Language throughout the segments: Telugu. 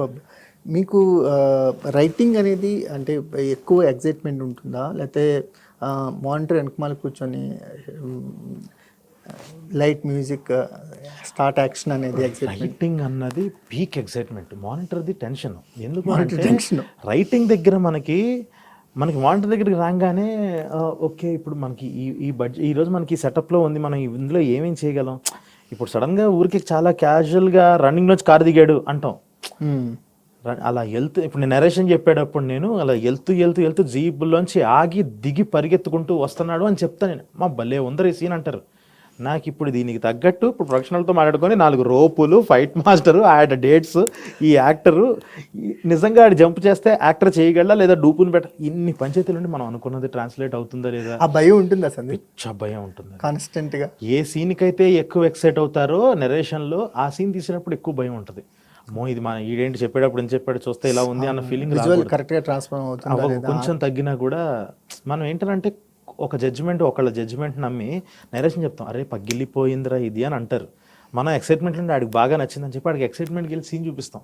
పబ్ మీకు రైటింగ్ అనేది అంటే ఎక్కువ ఎక్సైట్మెంట్ ఉంటుందా? లేకపోతే మానిటర్ వెనకమాల కూర్చొని లైట్ మ్యూజిక్ స్టార్ట్ యాక్షన్ అనేది ఎక్సైట్మెంట్? రైటింగ్ అన్నది పీక్ ఎక్సైట్మెంట్, మానిటర్ది టెన్షన్. ఎందుకు మానిటర్ అంటే టెన్షన్. రైటింగ్ దగ్గర మనకి మానిటర్ దగ్గరికి రాగానే ఓకే ఇప్పుడు మనకి ఈ బడ్జెట్ ఈరోజు మనకి ఈ సెటప్లో ఉంది, మనం ఇందులో ఏమేం చేయగలం. ఇప్పుడు సడన్గా ఊరికి చాలా క్యాజువల్గా రన్నింగ్లోంచి కారు దిగాడు అంటాం. అలా వెళ్తూ ఇప్పుడు నేను నరేషన్ చెప్పేటప్పుడు నేను అలా వెళ్తూ జీబుల్లోంచి ఆగి దిగి పరిగెత్తుకుంటూ వస్తున్నాడు అని చెప్తాను నేను. మా భలే ఉందరు ఈ సీన్ అంటారు. నాకు ఇప్పుడు దీనికి తగ్గట్టు ఇప్పుడు ప్రొఫెషనల్తో మాట్లాడుకొని 4 రోపులు, ఫైట్ మాస్టరు, ఆడ డేట్స్, ఈ యాక్టరు నిజంగా ఆడు జంప్ చేస్తే యాక్టర్ చేయగలరా లేదా డూపుని పెట్ట ఇన్ని పంచాయతీలు ఉండి మనం అనుకున్నది ట్రాన్స్లేట్ అవుతుందా లేదా ఆ భయం ఉంటుంది అసలు, పిచ్చ భయం ఉంటుంది కాన్స్టెంట్గా. ఏ సీన్కి అయితే ఎక్కువ ఎక్సైట్ అవుతారో నరేషన్లో ఆ సీన్ తీసినప్పుడు ఎక్కువ భయం ఉంటుంది. అమ్మో ఇది మన ఈడేంటి చెప్పేటప్పుడు ఏం చెప్పాడు చూస్తే ఇలా ఉంది అన్న ఫీలింగ్ కరెక్ట్గా ట్రాన్స్ఫార్మ్ అవుతుంది. కొంచెం తగ్గినా కూడా మనం ఏంటంటే ఒకళ్ళ జడ్జిమెంట్ నమ్మి నరేషన్ చెప్తాం, అరే పగిలిపోయిందిరా ఇది అని అంటారు. మనం ఎక్సైట్మెంట్ ఉండి ఆడికి బాగా నచ్చిందని చెప్పి ఆడికి ఎక్సైట్మెంట్కి వెళ్ళి సీన్ చూపిస్తాం.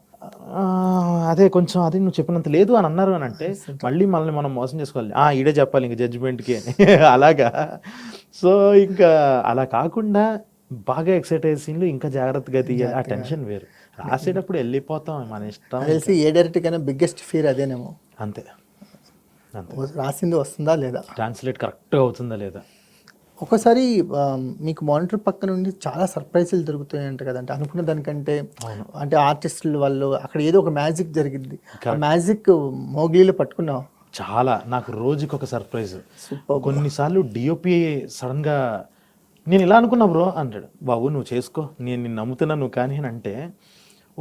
అదే కొంచెం అదే నువ్వు చెప్పినంత లేదు అని అన్నారు అని అంటే మళ్ళీ మనల్ని మనం మోసం చేసుకోవాలి. ఈడే చెప్పాలి ఇంక జడ్జిమెంట్కి అని అలాగా. సో ఇంకా అలా కాకుండా బాగా ఎక్సైట్ అయ్యే సీన్లు ఇంకా జాగ్రత్తగా తీయాలి. ఆ టెన్షన్ వేరు. రాసేటప్పుడు వెళ్ళిపోతాం మన ఇష్టం. తెలిసి ఏ డైరెక్టర్ కైనా బిగ్గెస్ట్ ఫీర్ అదేనేమో. అంతే, రాసింది వస్తుందా లేదా, ట్రాన్స్లేట్ కరెక్ట్గా అవుతుందా లేదా. ఒకసారి మీకు మానిటర్ పక్క నుండి చాలా సర్ప్రైజులు దొరుకుతాయంట కదంటే, అనుకున్న దానికంటే. అంటే ఆర్టిస్టుల వాళ్ళు అక్కడ ఏదో ఒక మ్యాజిక్ జరిగింది. ఆ మ్యాజిక్ మోగ్లీలో పట్టుకున్నావు. చాలా నాకు రోజుకి ఒక సర్ప్రైజ్. కొన్నిసార్లు డిఓపి సడన్గా నేను ఇలా అనుకున్నా బ్రో అంటాడు, బాబు నువ్వు చేసుకో నేను నిన్ను నమ్ముతున్నా నువ్వు కానీ అని అంటే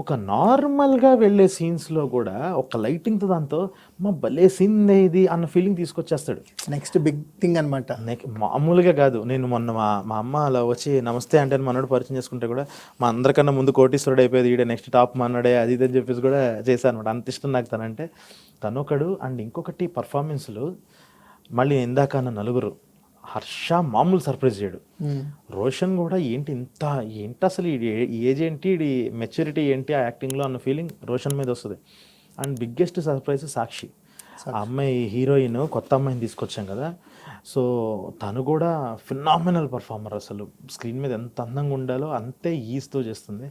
ఒక నార్మల్గా వెళ్ళే సీన్స్లో కూడా ఒక లైటింగ్తో దాంతో మా భలే సీన్ ఇది అన్న ఫీలింగ్ తీసుకొచ్చేస్తాడు. నెక్స్ట్ బిగ్ థింగ్ అనమాట. మామూలుగా కాదు. నేను మొన్న మా అమ్మ అలా వచ్చి నమస్తే అంటే మనోడు పరిచయం చేసుకుంటే కూడా మా అందరికన్నా ముందు కోటీశ్వరుడు అయిపోయేది ఈడే, నెక్స్ట్ టాప్ మన్నాడే అది ఇది అని చెప్పేసి కూడా చేశాను అనమాట. అంత ఇష్టం నాకు తనంటే. తనొకడు. అండ్ ఇంకొకటి పర్ఫార్మెన్స్లు మళ్ళీ ఇందాక అన్న నలుగురు, హర్ష మామూలు సర్ప్రైజ్ చేయడు. రోషన్ కూడా ఏంటి అసలు ఈ ఏజ్ ఏంటి, ఈ మెచ్యూరిటీ ఏంటి ఆ యాక్టింగ్లో అన్న ఫీలింగ్ రోషన్ మీద వస్తుంది. అండ్ బిగ్గెస్ట్ సర్ప్రైజ్ సాక్షి. ఆ అమ్మాయి హీరోయిన్, కొత్త అమ్మాయిని తీసుకొచ్చాం కదా. సో తను కూడా ఫినామినల్ పర్ఫార్మర్. అసలు స్క్రీన్ మీద ఎంత అందంగా ఉండాలో అంతే ఈజ్తో చేస్తుంది.